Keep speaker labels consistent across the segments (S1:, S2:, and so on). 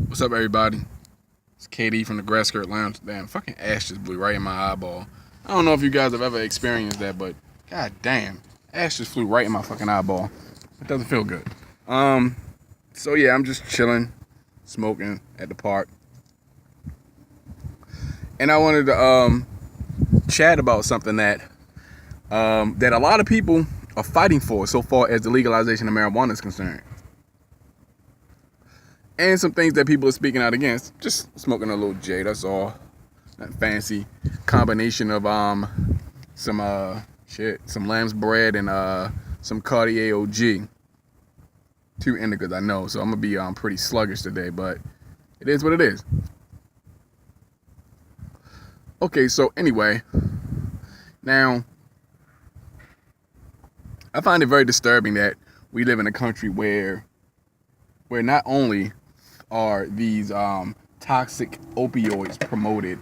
S1: What's up, everybody? It's KD from the Grass Skirt Lounge. Damn, fucking ash just blew right in my eyeball. I don't know if you guys have ever experienced that, but god damn, ash just flew right in my fucking eyeball. It doesn't feel good. So yeah, I'm just chilling, smoking at the park, and I wanted to chat about something that that a lot of people are fighting for so far as the legalization of marijuana is concerned. And some things that people are speaking out against. Just smoking a little J, that's all. That fancy combination of some lamb's bread and some Cartier OG. Two indicas, I know, so I'm gonna be pretty sluggish today, but it is what it is. Okay, so anyway, now I find it very disturbing that we live in a country where not only are these toxic opioids promoted,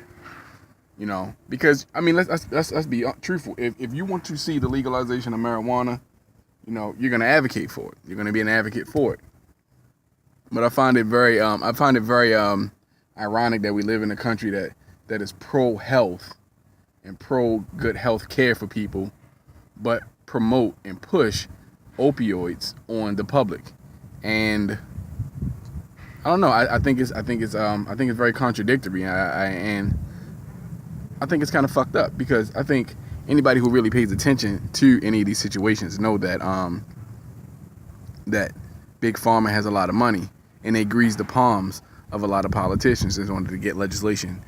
S1: because I mean let's be truthful. If you want to see the legalization of marijuana, you're gonna advocate for it. You're gonna be an advocate for it. But I find it very ironic that we live in a country that is pro health and pro good health care for people, but promote and push opioids on the public. And I don't know. I think it's very contradictory, and I think it's kind of fucked up, because I think anybody who really pays attention to any of these situations know that that big pharma has a lot of money, and they grease the palms of a lot of politicians in order to get legislation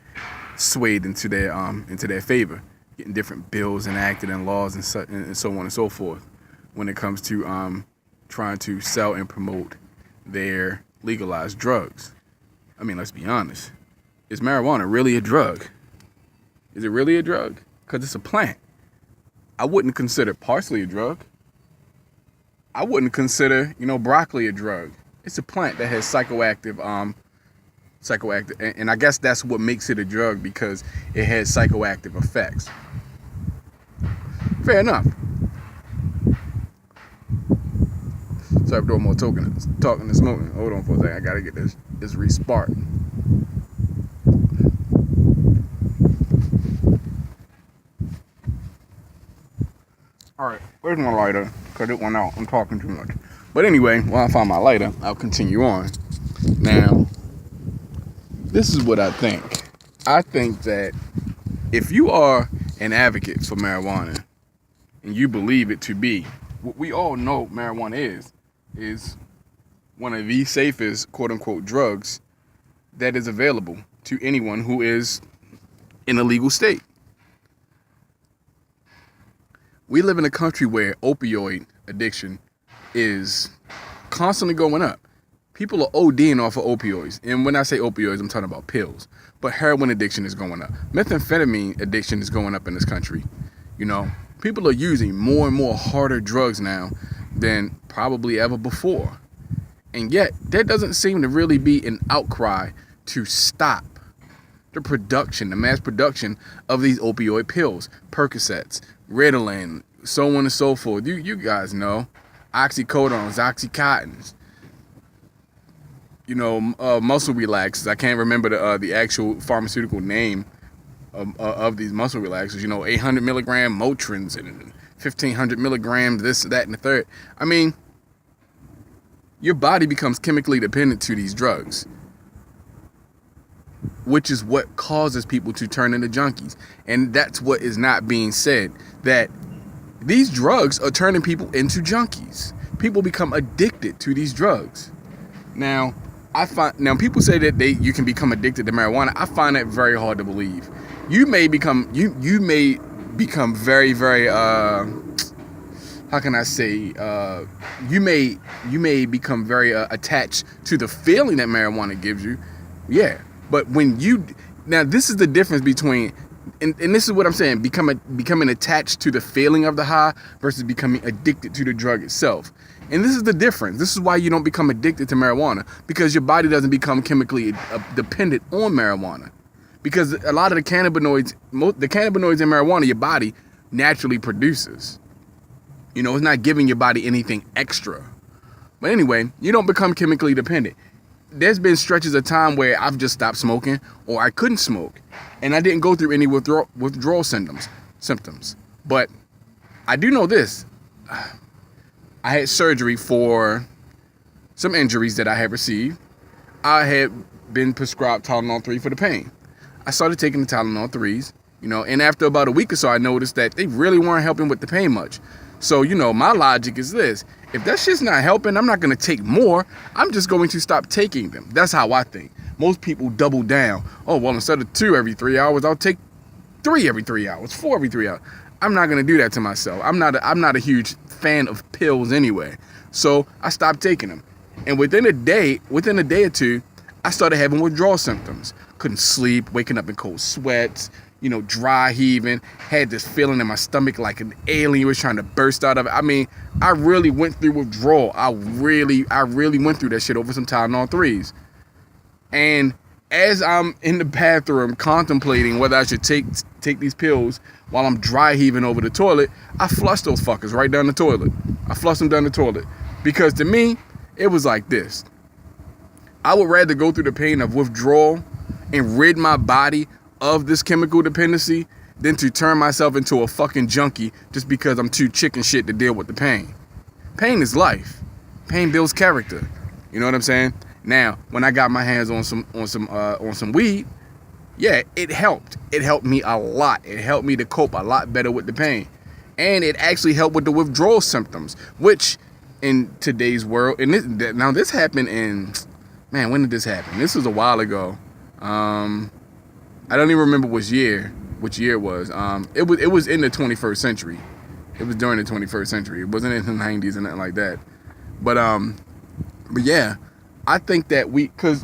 S1: swayed into their favor, getting different bills enacted and laws and so on and so forth when it comes to trying to sell and promote their legalized drugs. I mean, let's be honest. Is marijuana really a drug? Is it really a drug? Because it's a plant. I wouldn't consider parsley a drug. I wouldn't consider, broccoli a drug. It's a plant that has psychoactive, and I guess that's what makes it a drug, because it has psychoactive effects. Fair enough. Sorry for doing more talking and smoking. Hold on for a second. I gotta get this re-sparked. Alright, where's my lighter? Because it went out. I'm talking too much. But anyway, while I find my lighter, I'll continue on. Now, this is what I think. I think that if you are an advocate for marijuana and you believe it to be what we all know marijuana is one of the safest quote-unquote drugs that is available to anyone who is in a legal state. We live in a country where opioid addiction is constantly going up. People are ODing off of opioids. And when I say opioids, I'm talking about pills. But heroin addiction is going up. Methamphetamine addiction is going up in this country. People are using more and more harder drugs now than probably ever before. And yet, there doesn't seem to really be an outcry to stop the mass production of these opioid pills, Percocets, Ritalin, so on and so forth. You guys know, oxycodones, oxycontins, muscle relaxers. I can't remember the actual pharmaceutical name of these muscle relaxers. 800 milligram Motrins and 1500 milligrams, this, that, and the third. I mean, your body becomes chemically dependent to these drugs, which is what causes people to turn into junkies. And that's what is not being said, that these drugs are turning people into junkies. People become addicted to these drugs. Now people say that you can become addicted to marijuana. I find that very hard to believe. You may become very, very how can I say, you may become very attached to the feeling that marijuana gives you. Yeah. But now this is the difference between, and this is what I'm saying, becoming attached to the feeling of the high versus becoming addicted to the drug itself. And this is the difference. This is why you don't become addicted to marijuana, because your body doesn't become chemically dependent on marijuana. Because a lot of the cannabinoids in marijuana, your body naturally produces. It's not giving your body anything extra. But anyway, you don't become chemically dependent. there's been stretches of time where I've just stopped smoking or I couldn't smoke, and I didn't go through any withdrawal symptoms. But I do know this. I had surgery for some injuries that I had received. I had been prescribed Tylenol 3 for the pain. I started taking the Tylenol 3s, and after about a week or so, I noticed that they really weren't helping with the pain much. So, my logic is this. If that shit's not helping, I'm not going to take more. I'm just going to stop taking them. That's how I think. Most people double down. Oh, well, instead of 2 every 3 hours, I'll take 3 every 3 hours, 4 every 3 hours. I'm not going to do that to myself. I'm not a huge fan of pills anyway. So I stopped taking them. And within a day or two, I started having withdrawal symptoms. Couldn't sleep, waking up in cold sweats, dry heaving, had this feeling in my stomach like an alien was trying to burst out of it. I mean, I really went through withdrawal. I really went through that shit over some Tylenol 3s. And as I'm in the bathroom contemplating whether I should take these pills while I'm dry heaving over the toilet, I flushed those fuckers right down the toilet. I flushed them down the toilet. Because to me, it was like this. I would rather go through the pain of withdrawal and rid my body of this chemical dependency than to turn myself into a fucking junkie just because I'm too chicken shit to deal with the pain. Pain is life. Pain builds character. You know what I'm saying? Now, when I got my hands on some weed, yeah, it helped. It helped me a lot. It helped me to cope a lot better with the pain. And it actually helped with the withdrawal symptoms, which in today's world, and this happened in, man, when did this happen? This was a while ago. I don't even remember which year it was. It was in the 21st century. It was during the 21st century. It wasn't in the 90s and nothing like that. But yeah, I think that because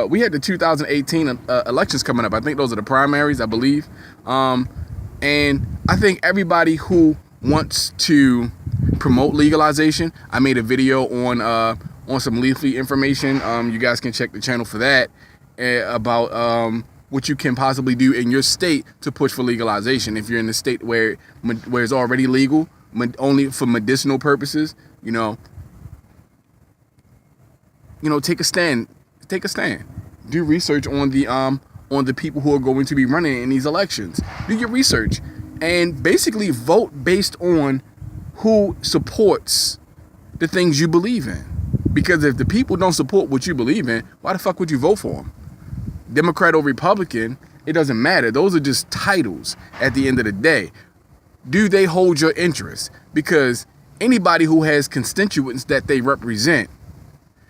S1: we had the 2018 elections coming up. I think those are the primaries, I believe. And I think everybody who wants to promote legalization, I made a video on some leafy information. You guys can check the channel for that, about what you can possibly do in your state to push for legalization. If you're in a state where it's already legal, only for medicinal purposes, take a stand. Take a stand. Do research on the people who are going to be running in these elections. Do your research and basically vote based on who supports the things you believe in. Because if the people don't support what you believe in, why the fuck would you vote for them? Democrat or Republican, it doesn't matter. Those are just titles at the end of the day. Do they hold your interest? Because anybody who has constituents that they represent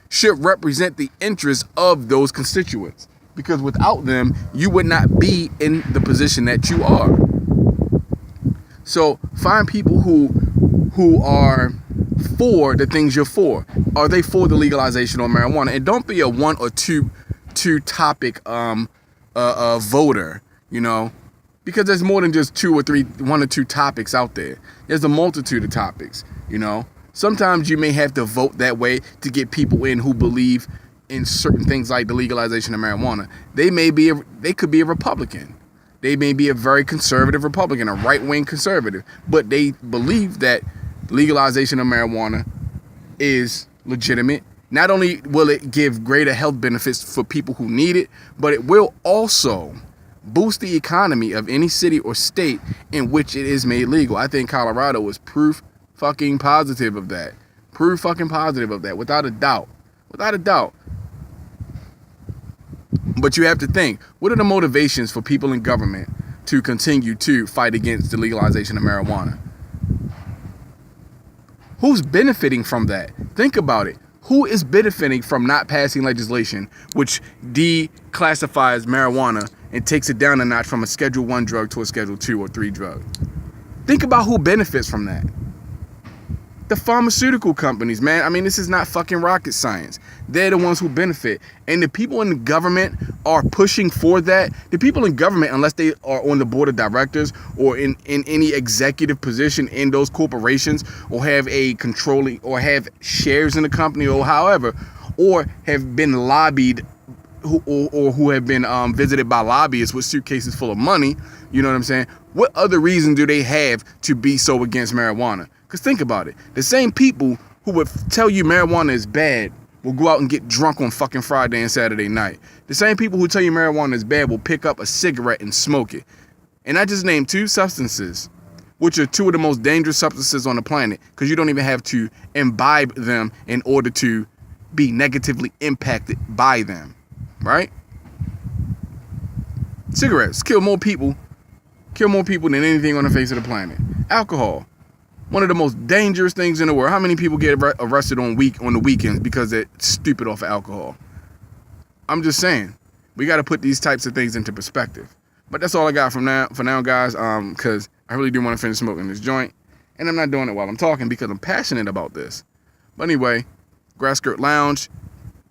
S1: should represent the interests of those constituents. Because without them, you would not be in the position that you are. So find people who are for the things you're for. Are they for the legalization of marijuana? And don't be a one or two topic voter, because there's more than just 1 or 2 topics out there. There's a multitude of topics. Sometimes you may have to vote that way to get people in who believe in certain things like the legalization of marijuana. They could be a Republican. They may be a very conservative Republican, a right-wing conservative, but they believe that legalization of marijuana is legitimate. Not only will it give greater health benefits for people who need it, but it will also boost the economy of any city or state in which it is made legal. I think Colorado is proof fucking positive of that. Proof fucking positive of that, without a doubt. Without a doubt. But you have to think, what are the motivations for people in government to continue to fight against the legalization of marijuana? Who's benefiting from that? Think about it. Who is benefiting from not passing legislation which declassifies marijuana and takes it down a notch from a Schedule 1 drug to a Schedule 2 or 3 drug? Think about who benefits from that. The pharmaceutical companies, man. I mean, this is not fucking rocket science. They're the ones who benefit. And the people in the government are pushing for that. The people in government, unless they are on the board of directors or in any executive position in those corporations, or have a controlling or have shares in the company, or however, or have been lobbied or who have been visited by lobbyists with suitcases full of money, you know what I'm saying? What other reason do they have to be so against marijuana? Because think about it. The same people who would tell you marijuana is bad will go out and get drunk on fucking Friday and Saturday night. The same people who tell you marijuana is bad will pick up a cigarette and smoke it. And I just named 2 substances, which are 2 of the most dangerous substances on the planet, because you don't even have to imbibe them in order to be negatively impacted by them, right? Cigarettes kill more people than anything on the face of the planet. Alcohol, one of the most dangerous things in the world. How many people get arrested on the weekends because they're stupid off of alcohol? I'm just saying, we got to put these types of things into perspective. But that's all I got for now, guys. Because I really do want to finish smoking this joint, and I'm not doing it while I'm talking because I'm passionate about this. But anyway, Grass Skirt Lounge.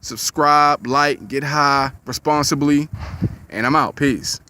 S1: Subscribe, like, get high responsibly, and I'm out. Peace.